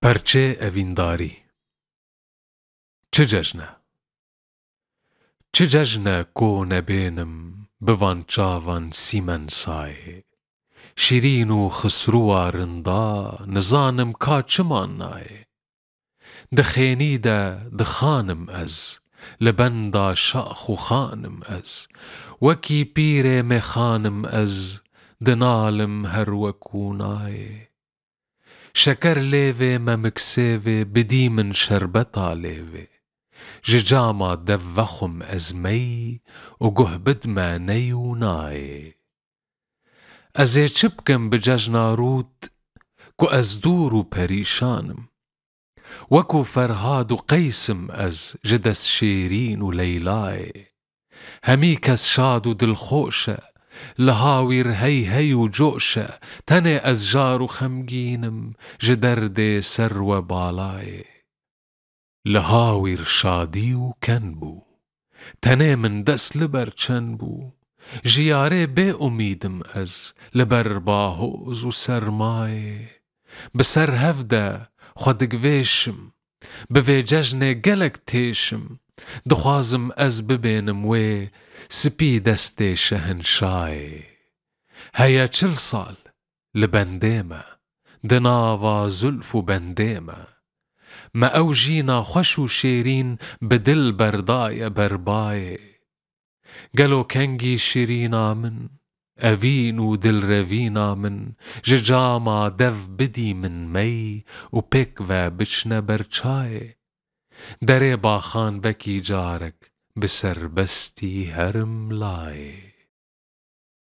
پەرچێ ئەڤینداری چ جەژنە؟ چ جەژنە کۆ نەبێنم بڤان چاوان سیمەن سایێ شیرین و خسرووە رندا نزانم کا چمان نایێ دخێنیدە دخانم ئەز لەبەندا شاخ و خانم ئەز وەکی پیرێ مێخانم ئەز دنالم هەر وەکوو نایێ شەکەر لێڤێ مەمکسێڤێ بدی من شەربەتا لێڤێ ji cama dev vexwim ez meyî û guh bidme ney û nayê ez ê çi bikim bi cejna rûd ku ez dûr û perîşanim wekû Ferhad û Qeysim ez ji dest Şêrîn û Leylayê hemî kes şad û dilxweş e li hawîr hey hey û coş e tenê ez jar û xemgînim ji derdê serwe balayê li hawîr şadî û ken bû tenê min dest li ber çen bû ji yarê bêumîdim ez li ber bahoz û sermayê bi ser hev de xwe digvêşim bi vê cejnê gelek têşim dixwazim ez bibênim wê spî destê şehenşayê heye 40 sal li bendê me di nava zülf û bendê me me ew jîna xweş û şêrîn bi dil berdaye berbayê gelo kengî şîrîna min evîn û dilrevîna min ji cama dev bidî min mey û pêk ve biçne ber çayê derê baxan vekî carek bi serbestî herim layê